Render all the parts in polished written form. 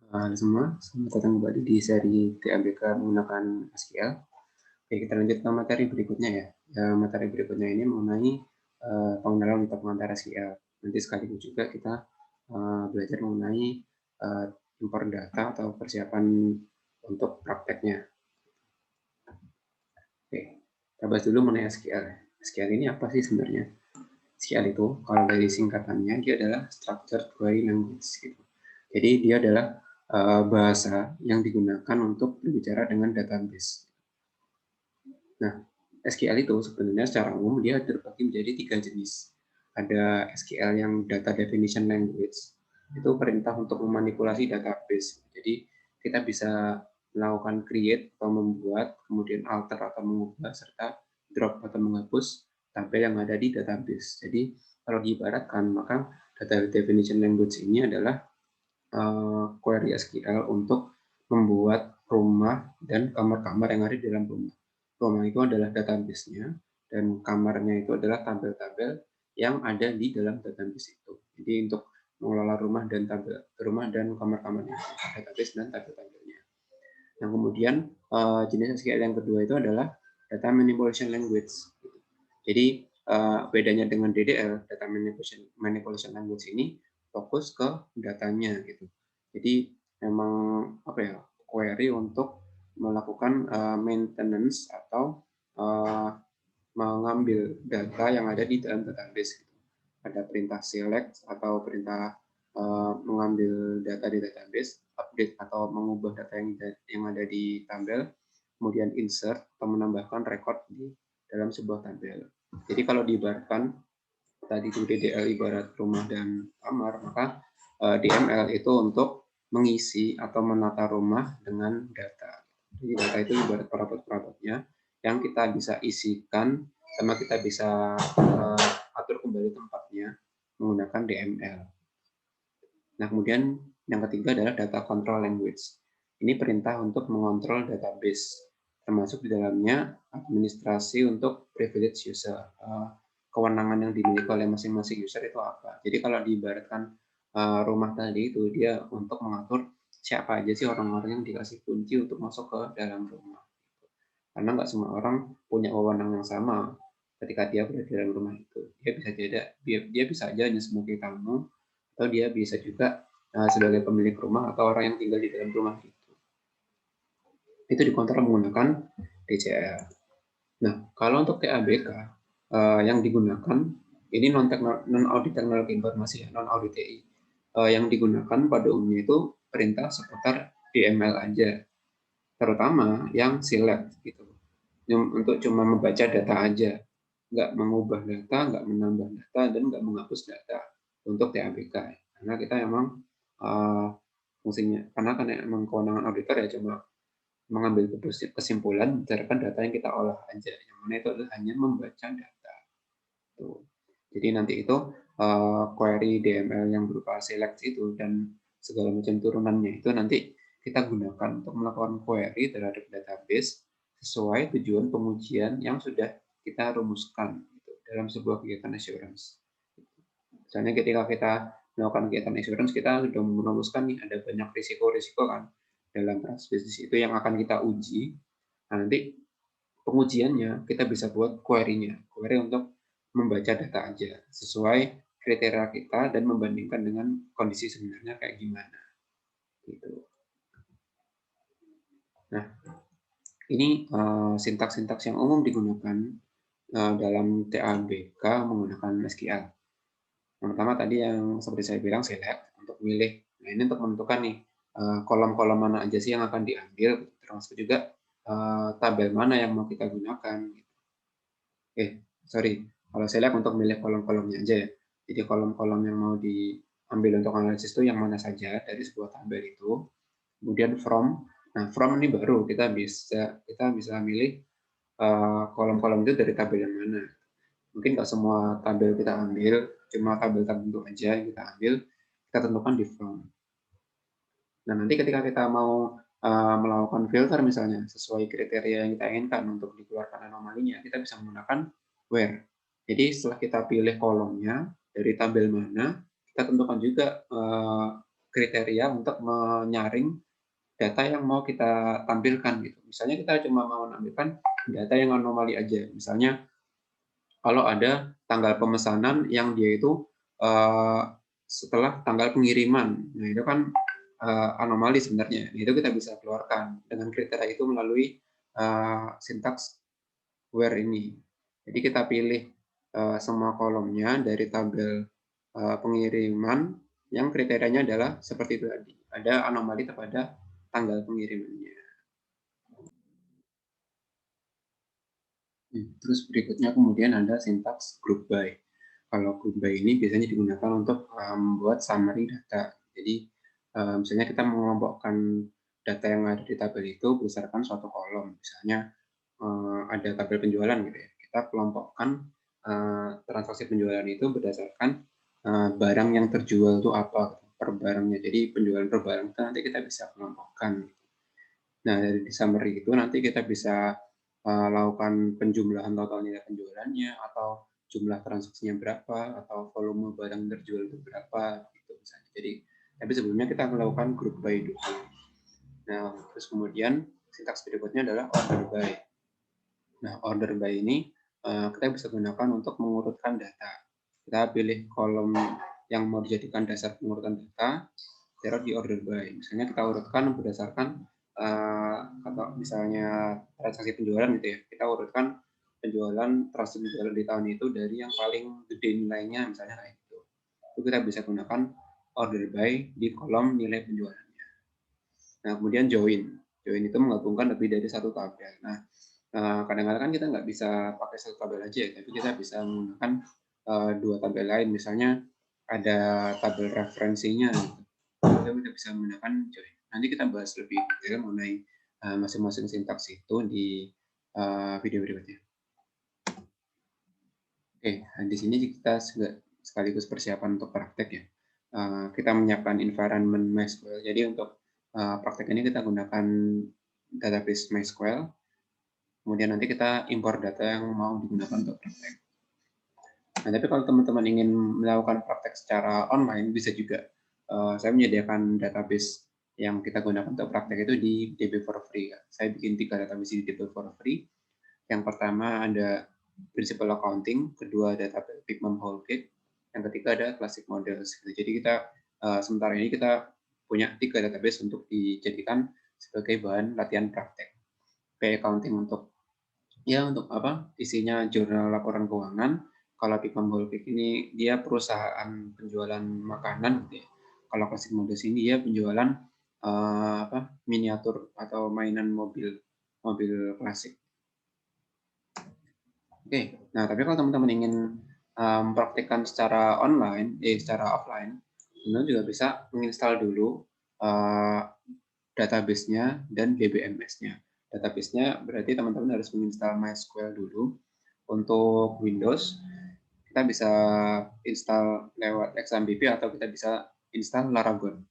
Halo semua, selamat datang kembali di seri TABK menggunakan SQL. Oke, kita lanjut ke materi berikutnya ya. Materi berikutnya ini mengenai pengenalan untuk pengantar SQL. Nanti sekaligus juga kita belajar mengenai import data atau persiapan untuk prakteknya. Oke, kita bahas dulu mengenai SQL. SQL ini apa sih sebenarnya? SQL itu, kalau dari singkatannya, dia adalah Structured Query Language. Gitu. Jadi dia adalah bahasa yang digunakan untuk berbicara dengan database. Nah, SQL itu sebenarnya secara umum dia terbagi menjadi 3 jenis. Ada SQL yang Data Definition Language, itu perintah untuk memanipulasi database. Jadi kita bisa melakukan create atau membuat, kemudian alter atau mengubah, serta drop atau menghapus tabel yang ada di database. Jadi kalau diibaratkan, maka Data Definition Language ini adalah query SQL untuk membuat rumah dan kamar-kamar yang ada di dalam rumah. Rumah itu adalah database-nya, dan kamarnya itu adalah tabel-tabel yang ada di dalam database itu. Jadi untuk mengelola rumah dan kamar-kamarnya, database dan tabel-tabelnya. Yang kemudian jenis SQL yang kedua itu adalah Data Manipulation Language. Jadi bedanya dengan DDL, Data Manipulation Language ini fokus ke datanya gitu. Jadi memang apa ya, query untuk melakukan maintenance atau mengambil data yang ada di dalam database. Gitu. Ada perintah select atau perintah mengambil data di database, update atau mengubah data yang ada di tabel, kemudian insert atau menambahkan record di dalam sebuah tabel. Jadi kalau diibaratkan tadi itu DDL ibarat rumah dan kamar, maka DML itu untuk mengisi atau menata rumah dengan data. Jadi data itu ibarat perabot-perabotnya yang kita bisa isikan sama kita bisa atur kembali tempatnya menggunakan DML. Nah, kemudian yang ketiga adalah data control language. Ini perintah untuk mengontrol database, termasuk di dalamnya administrasi untuk privilege user. Kewenangan yang dimiliki oleh masing-masing user itu apa. Jadi kalau diibaratkan rumah tadi itu, dia untuk mengatur siapa aja sih orang-orang yang dikasih kunci untuk masuk ke dalam rumah. Karena nggak semua orang punya wewenang yang sama ketika dia berada di dalam rumah itu. Dia bisa aja hanya sebagai tamu, atau dia bisa juga sebagai pemilik rumah atau orang yang tinggal di dalam rumah itu. Itu dikontrol menggunakan DCL. Nah, kalau untuk TABK yang digunakan ini non-audit teknologi informasi, non-audit TI. Yang digunakan pada umumnya itu perintah seputar DML aja, terutama yang select gitu. Untuk cuma membaca data aja, nggak mengubah data, nggak menambah data, dan nggak menghapus data untuk TABK. Karena kita memang fungsinya, karena emang kewenangan auditor ya cuma mengambil kesimpulan berdasarkan data yang kita olah aja, yang mana itu adalah hanya membaca data. Tuh. Jadi nanti itu query DML yang berupa select itu dan segala macam turunannya itu nanti kita gunakan untuk melakukan query terhadap database sesuai tujuan pengujian yang sudah kita rumuskan gitu, dalam sebuah kegiatan assurance. Misalnya ketika kita melakukan kegiatan assurance, kita sudah merumuskan nih ada banyak risiko-risiko kan dalam bisnis itu yang akan kita uji. Nah, nanti pengujiannya kita bisa buat query untuk membaca data aja sesuai kriteria kita dan membandingkan dengan kondisi sebenarnya kayak gimana gitu. Nah, ini sintaks-sintaks yang umum digunakan dalam TABK menggunakan SQL. Yang pertama tadi yang seperti saya bilang select untuk milih. Nah, ini untuk menentukan nih kolom-kolom mana aja sih yang akan diambil, termasuk juga tabel mana yang mau kita gunakan. Sorry, kalau select untuk milih kolom-kolomnya aja ya. Jadi kolom-kolom yang mau diambil untuk analisis itu yang mana saja dari sebuah tabel itu. Kemudian from. Nah, from ini baru kita bisa milih kolom-kolom itu dari tabel yang mana. Mungkin nggak semua tabel kita ambil, cuma tabel tertentu aja yang kita ambil, kita tentukan di from. Nah, nanti ketika kita mau melakukan filter misalnya, sesuai kriteria yang kita inginkan untuk dikeluarkan anomalinya, kita bisa menggunakan where. Jadi setelah kita pilih kolomnya, dari tabel mana, kita tentukan juga kriteria untuk menyaring data yang mau kita tampilkan gitu. Misalnya kita cuma mau menampilkan data yang anomali aja. Misalnya kalau ada tanggal pemesanan yang dia itu setelah tanggal pengiriman. Nah, itu kan anomali sebenarnya. Itu kita bisa keluarkan dengan kriteria itu melalui sintaks where ini. Jadi kita pilih semua kolomnya dari tabel pengiriman yang kriterianya adalah seperti itu tadi. Ada anomali kepada tanggal pengirimannya. Terus berikutnya kemudian ada sintaks group by. Kalau group by ini biasanya digunakan untuk membuat summary data. Jadi misalnya kita mengelompokkan data yang ada di tabel itu berdasarkan suatu kolom. Misalnya ada tabel penjualan gitu ya. Kita kelompokkan transaksi penjualan itu berdasarkan barang yang terjual itu apa per barangnya. Jadi penjualan per barang itu nanti kita bisa kelompokkan. Nah, dari summary itu nanti kita bisa lakukan penjumlahan total nilai penjualannya, atau jumlah transaksinya berapa, atau volume barang terjual itu berapa, gitu misalnya. Jadi, tapi sebelumnya kita melakukan group by dulu. Nah, terus kemudian sintaks berikutnya adalah order by. Nah, order by ini kita bisa gunakan untuk mengurutkan data. Kita pilih kolom yang mau dijadikan dasar pengurutan data, taruh di order by. Misalnya kita urutkan berdasarkan atau misalnya transaksi penjualan gitu ya, kita urutkan penjualan transaksi penjualan di tahun itu dari yang paling gede nilainya, misalnya kayak gitu. Itu kita bisa gunakan order by di kolom nilai penjualannya. Nah, kemudian join. Join itu menggabungkan lebih dari satu tabel. Nah, kadang-kadang kan kita nggak bisa pakai satu tabel aja, tapi kita bisa menggunakan dua tabel lain. Misalnya ada tabel referensinya, gitu. Kita bisa menggunakan join. Nanti kita bahas lebih detail mengenai masing-masing sintaks itu di video berikutnya. Oke, nah di sini kita sekaligus persiapan untuk praktek ya. Kita menyiapkan environment MySQL. Jadi untuk praktek ini kita gunakan database MySQL. Kemudian nanti kita impor data yang mau digunakan untuk praktek. Nah, tapi kalau teman-teman ingin melakukan praktek secara online, bisa juga. Saya menyediakan database yang kita gunakan untuk praktek itu di DB for free. Saya bikin 3 database di DB for free. Yang pertama ada Principal Accounting, kedua ada tabel Pigmam Whole Cake, yang ketiga ada Classic Models. Jadi kita sementara ini kita punya 3 database untuk dijadikan sebagai bahan latihan praktek. P Accounting untuk apa? Isinya jurnal laporan keuangan. Kalau Pigmam Whole Cake ini dia perusahaan penjualan makanan gitu ya. Kalau Classic Models ini dia penjualan miniatur atau mainan mobil klasik. Oke, nah tapi kalau teman-teman ingin mempraktikkan secara online, secara offline, teman-teman juga bisa menginstal dulu database-nya dan DBMS-nya. Database-nya berarti teman-teman harus menginstal MySQL dulu. Untuk Windows, kita bisa install lewat XAMPP atau kita bisa install Laragon.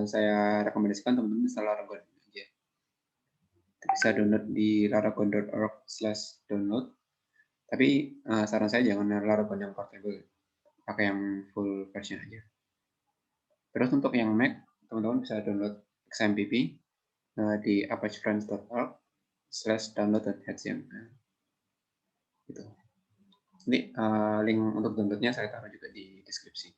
Saya rekomendasikan teman-teman install Laragon aja. Bisa download di laragon.org/download. Tapi saran saya jangan Laragon yang portable, pakai yang full version aja. Terus untuk yang Mac, teman-teman bisa download XAMPP di apachefriends.org/download.html. Gitu. Nanti link untuk downloadnya saya taruh juga di deskripsi.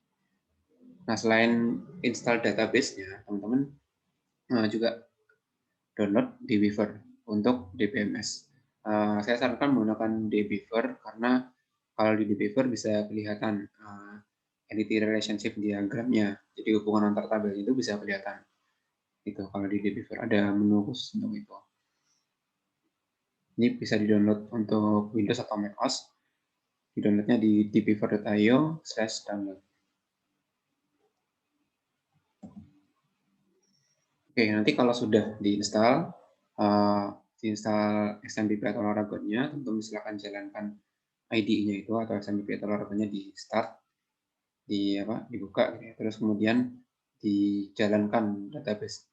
Nah, selain install database-nya, teman-teman juga download dbeaver untuk DBMS. Saya sarankan menggunakan dbeaver karena kalau di dbeaver bisa kelihatan entity relationship diagramnya. Jadi hubungan antar tabel itu bisa kelihatan. Itu kalau di dbeaver ada menu khusus untuk itu. Ini bisa di-download untuk Windows atau macOS. Di-downloadnya di dbeaver.io/download. Oke, nanti kalau sudah diinstal XAMPP atau Laragonnya, tentu silakan jalankan IDE-nya itu atau XAMPP atau Laragonnya di start, dibuka, gitu ya. Terus kemudian dijalankan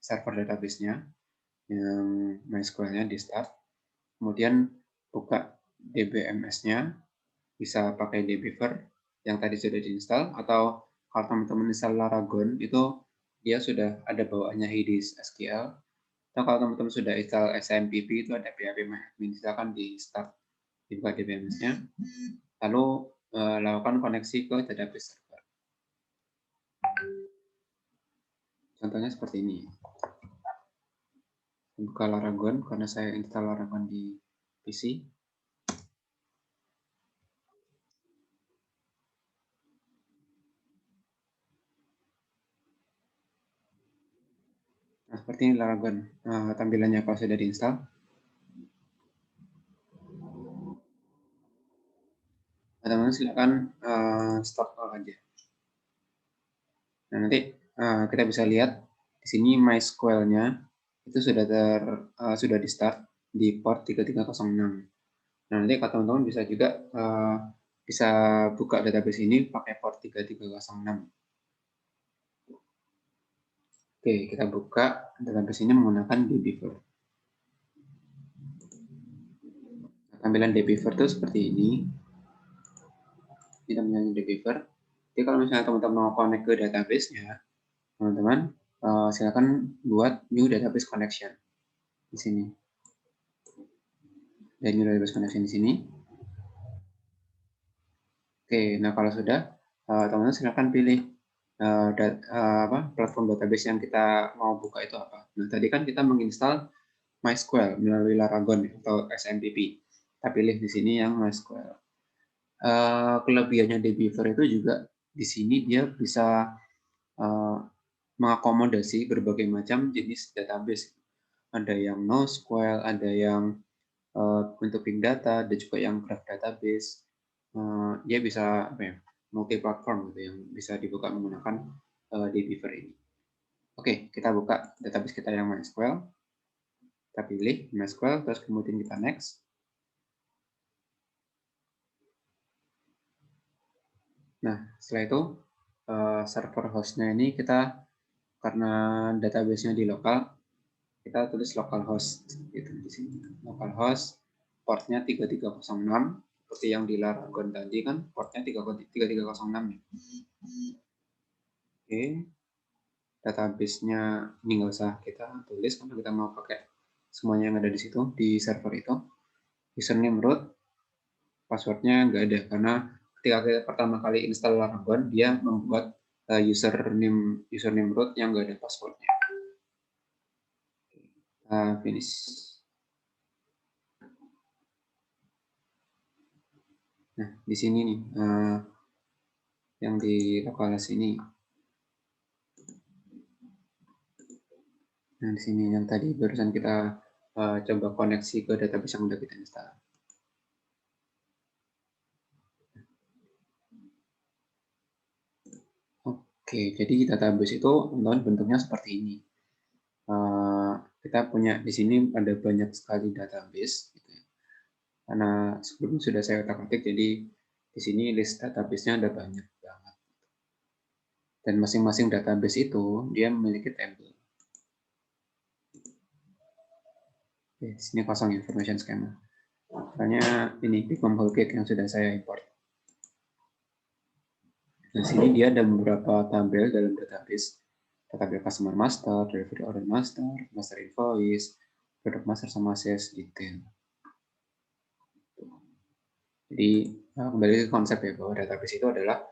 server database-nya yang MySQL-nya di start, kemudian buka DBMS-nya, bisa pakai dbeaver yang tadi sudah diinstal, atau kalau teman-teman install Laragon itu dia sudah ada bawaannya Hades SQL. Atau kalau teman-teman sudah install SMPP itu ada PHP MyAdmin, silakan di start, dibuka DBMS-nya, lalu lakukan koneksi ke database server. Contohnya seperti ini. Buka Laragon karena saya install Laragon di PC. Nah, seperti ini Laragon tampilannya kalau sudah diinstal. Teman-teman silakan start all aja. Nah, nanti kita bisa lihat di sini MySQL-nya itu sudah di start di port 3306. Nah, nanti kalau teman-teman bisa juga bisa buka database ini pakai port 3306. Oke, kita buka database ini menggunakan dbeaver. Tampilan dbeaver itu seperti ini. Ini tampilan dbeaver. Jadi kalau misalnya teman-teman mau connect ke database-nya, teman-teman silakan buat new database connection di sini. Dan new database connection di sini. Oke, nah kalau sudah, teman-teman silakan pilih platform database yang kita mau buka itu apa. Nah, tadi kan kita menginstal MySQL melalui Laragon atau SMPP. Kita pilih di sini yang MySQL. Kelebihannya dbeaver itu juga di sini dia bisa mengakomodasi berbagai macam jenis database. Ada yang NoSQL, ada yang untuk big data, ada juga yang graph database. Dia bisa multi-platform gitu yang bisa dibuka menggunakan dbeaver ini. Oke, kita buka database kita yang MySQL. Kita pilih MySQL, terus kemudian kita next. Nah, setelah itu server hostnya ini kita karena database-nya di lokal, kita tulis localhost gitu di sini. Localhost portnya 3306 seperti yang di Laragon tadi kan portnya 3306 ya. Oke. Database-nya ini nggak usah kita tulis karena kita mau pakai semuanya yang ada di situ di server itu. Username root, passwordnya nggak ada karena ketika kita pertama kali install Laragon dia membuat username root yang nggak ada passwordnya. Finish. Nah, di sini nih yang di lokalisasi ini. Nah, di sini yang tadi barusan kita coba koneksi ke database yang udah kita install. Oke, jadi database itu teman-teman bentuknya seperti ini. Kita punya di sini ada banyak sekali database. Gitu ya. Karena sebelumnya sudah saya otak-atik, jadi di sini list database-nya ada banyak banget. Dan masing-masing database itu dia memiliki table. Oke, sini kosong information schema. Misalnya ini Bigmom whole cake yang sudah saya import. Di sini dia ada beberapa tabel dalam database. Tabel customer master, delivery order master, master invoice, product master sama sales detail. Jadi kembali ke konsep ya bahwa database itu adalah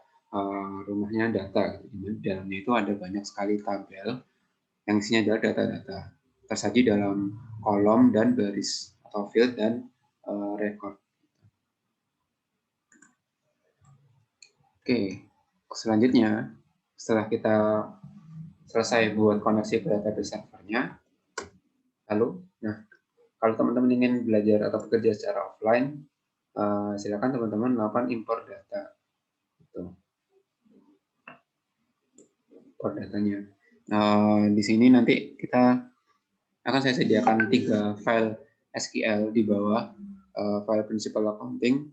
rumahnya data. Di dalamnya itu ada banyak sekali tabel yang isinya adalah data-data tersaji dalam kolom dan baris atau field dan record. Oke, selanjutnya setelah kita selesai buat koneksi ke database servernya, lalu, nah kalau teman-teman ingin belajar atau bekerja secara offline, silakan teman-teman melakukan import data. Gitu. Import datanya. Di sini nanti kita akan saya sediakan 3 file SQL di bawah file principal accounting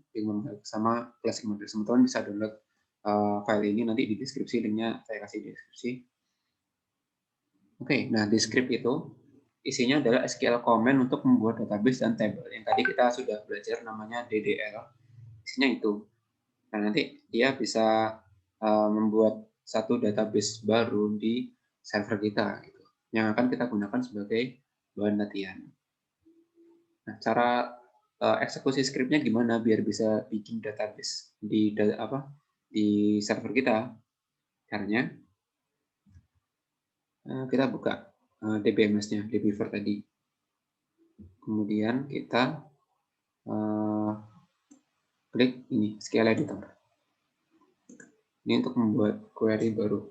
sama classic model. Teman-teman bisa download file ini nanti di deskripsi, linknya saya kasih di deskripsi. Oke, nah di script itu isinya adalah SQL command untuk membuat database dan table. Yang tadi kita sudah belajar namanya DDL. Isinya itu. Nah, nanti dia bisa membuat satu database baru di server kita gitu, yang akan kita gunakan sebagai bahan latihan. Nah, cara eksekusi skripnya gimana biar bisa bikin database di server kita? Caranya kita buka DBMS-nya, dbeaver tadi. Kemudian kita klik ini SQL Editor. Ini untuk membuat query baru.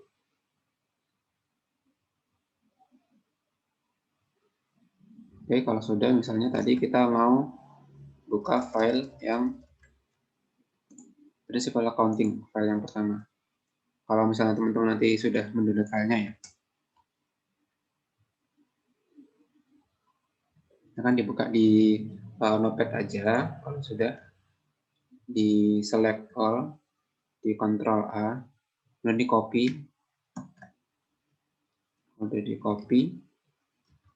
Oke, kalau sudah misalnya tadi kita mau buka file yang principal accounting, file yang pertama. Kalau misalnya teman-teman nanti sudah mendownload filenya ya, akan dibuka di Notepad aja. Kalau sudah di select all, di Ctrl A, kemudian di copy, udah di copy.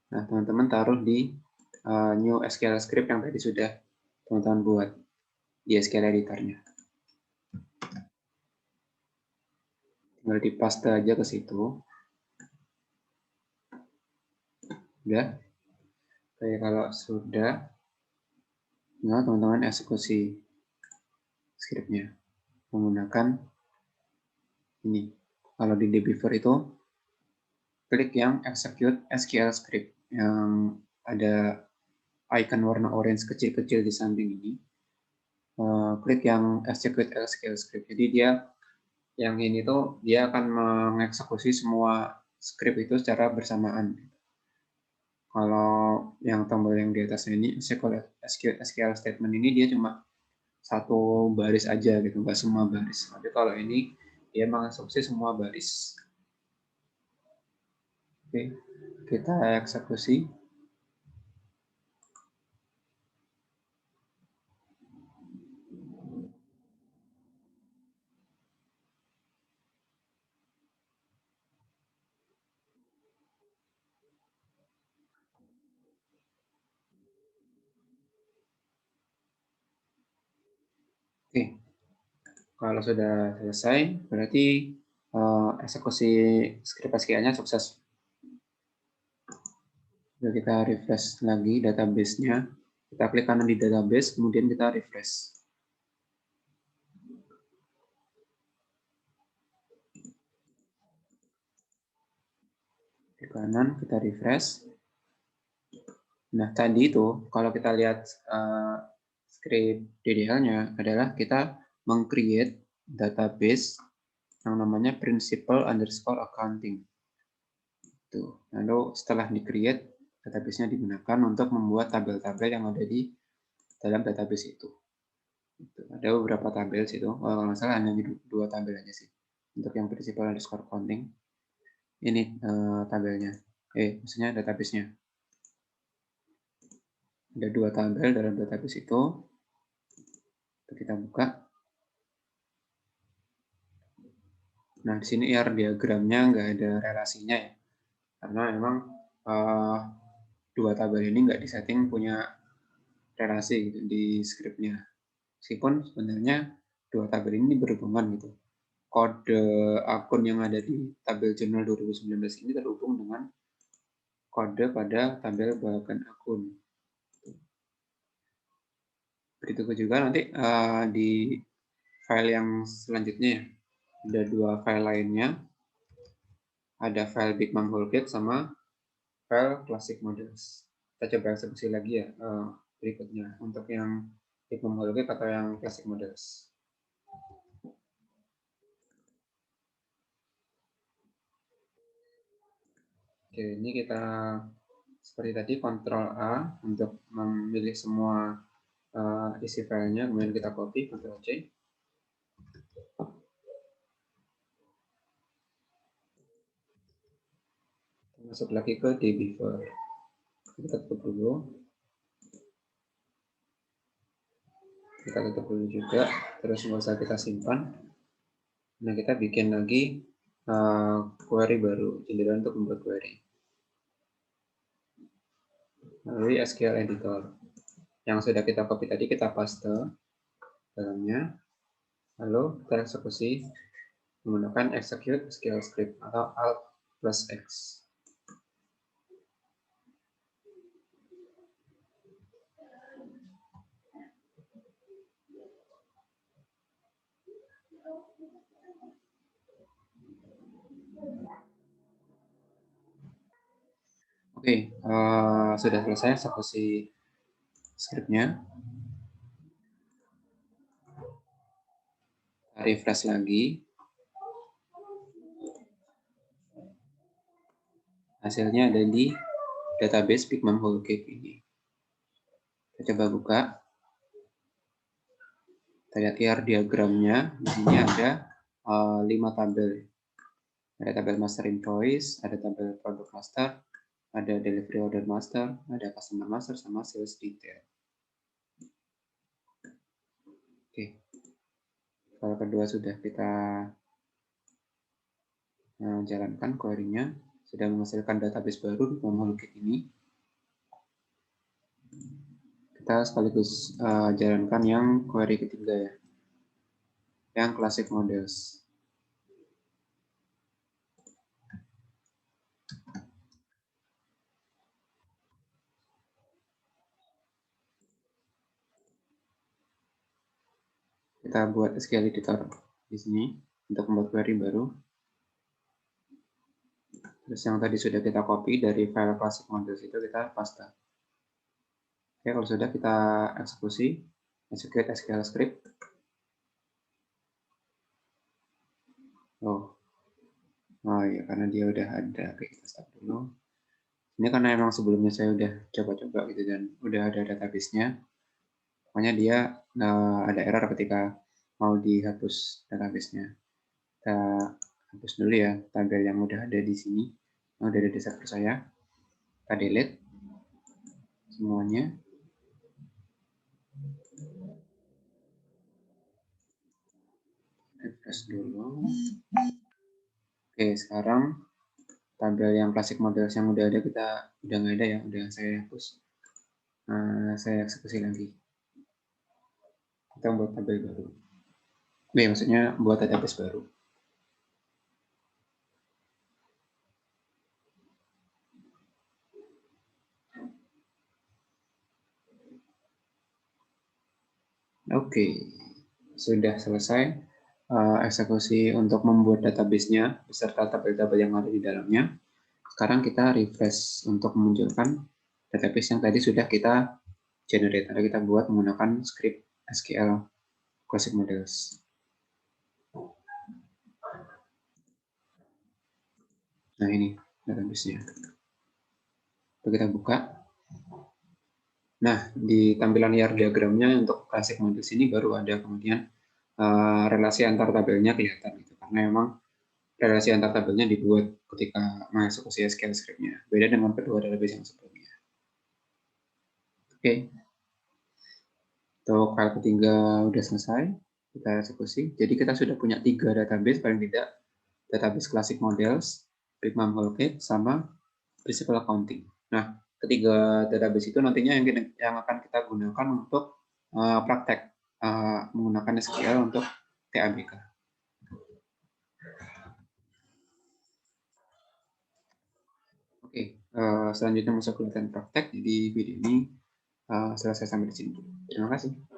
Nah, teman-teman taruh di new SQL script yang tadi sudah teman-teman buat di SQL editornya. Tinggal di paste aja ke situ. Udah. Oke, kalau sudah, nah teman-teman eksekusi scriptnya menggunakan ini. Kalau di dbeaver itu klik yang execute SQL script yang ada icon warna orange kecil-kecil di samping ini. Klik yang execute SQL script. Jadi dia yang ini tuh dia akan mengeksekusi semua script itu secara bersamaan. Kalau yang tombol yang di atasnya ini SQL statement ini dia cuma satu baris aja gitu, nggak semua baris. Tapi kalau ini dia mengeksekusi semua baris. Oke, kita eksekusi. Oke, kalau sudah selesai, berarti eksekusi script SQL-nya sukses. Jadi kita refresh lagi database-nya. Kita klik kanan di database, kemudian kita refresh. Klik kanan, kita refresh. Nah, tadi itu kalau kita lihat script DDL-nya adalah kita meng-create database yang namanya principal underscore accounting. Tuh. Lalu setelah di-create, database-nya digunakan untuk membuat tabel-tabel yang ada di dalam database itu. Ada beberapa tabel situ. Kalau nggak salah hanya 2 tabel aja sih. Untuk yang principal underscore accounting. Ini tabelnya. Maksudnya database-nya. Ada 2 tabel dalam database itu. Kita buka. Nah, di sini IR diagramnya nggak ada relasinya ya. Karena memang 2 tabel ini nggak disetting punya relasi gitu di scriptnya. Meskipun sebenarnya 2 tabel ini berhubungan gitu. Kode akun yang ada di tabel jurnal 2019 ini terhubung dengan kode pada tabel bagian akun. Begitu juga nanti di file yang selanjutnya ya. Ada 2 file lainnya. Ada file Big Bang Whole Cake sama file Classic Models. Kita coba eksekusi lagi ya berikutnya untuk yang Big Bang Whole Cake atau yang Classic Models. Oke, ini kita seperti tadi Ctrl A untuk memilih semua isi filenya, kemudian kita copy, Ctrl C. Masuk lagi ke dbeaver. Kita tutup dulu. Kita tutup dulu juga, terus nggak usah kita simpan. Nah, kita bikin lagi query baru, jendela untuk membuat query. Lalu SQL Editor. Yang sudah kita copy tadi kita paste dalamnya. Lalu kita eksekusi menggunakan execute SQL script atau alt plus X. Oke, sudah selesai eksekusi skripnya. Refresh lagi. Hasilnya ada di database Pigmam Whole Cake ini. Kita coba buka. Kita lihat IR diagramnya. Di sini ada 5 tabel. Ada tabel master invoice, ada tabel product master, ada delivery order master, ada customer master, sama sales detail. Oke. Kalau kedua sudah kita jalankan query-nya, sudah menghasilkan database baru di Pigmam Whole Cake ini. Kita sekaligus jalankan yang query ketiga ya, yang classic models. Kita buat SQL editor di sini untuk membuat query baru. Terus yang tadi sudah kita copy dari file classic models itu kita paste. Oke, kalau sudah kita eksekusi, execute SQL script. Oh ya, karena dia udah ada. Oke, kita stop dulu. Ini karena emang sebelumnya saya udah coba-coba gitu dan udah ada database-nya. Pokoknya dia ada error ketika mau dihapus database-nya. Kita hapus dulu ya tabel yang udah ada di sini, yang udah ada di server saya. Kita delete semuanya. Refresh dulu. Oke, sekarang tabel yang classic models yang udah ada kita udah nggak ada ya, udah saya hapus. Saya eksekusi lagi. Kita buat tabel baru. Maksudnya buat database baru. Oke, sudah selesai eksekusi untuk membuat database-nya beserta tabel-tabel yang ada di dalamnya. Sekarang kita refresh untuk memunculkan database yang tadi sudah kita generate atau kita buat menggunakan script SQL Classic Models. Nah, ini database-nya. Kita buka. Nah, di tampilan IR diagramnya untuk Classic Models ini baru ada kemudian relasi antar tabelnya kelihatan gitu. Karena memang relasi antar tabelnya dibuat ketika mengeksekusi SQL script-nya. Beda dengan kedua database yang sebelumnya. Oke. Untuk file ketiga udah selesai, kita eksekusi. Jadi kita sudah punya 3 database paling tidak. Database Classic Models, Pigmam Whole Cake, sama Principal Accounting. Nah, ketiga database itu nantinya yang akan kita gunakan untuk praktek menggunakan SQL untuk TABK. Oke, selanjutnya masuk ke latihan praktek. Jadi video ini selesai sampai di sini. Terima kasih.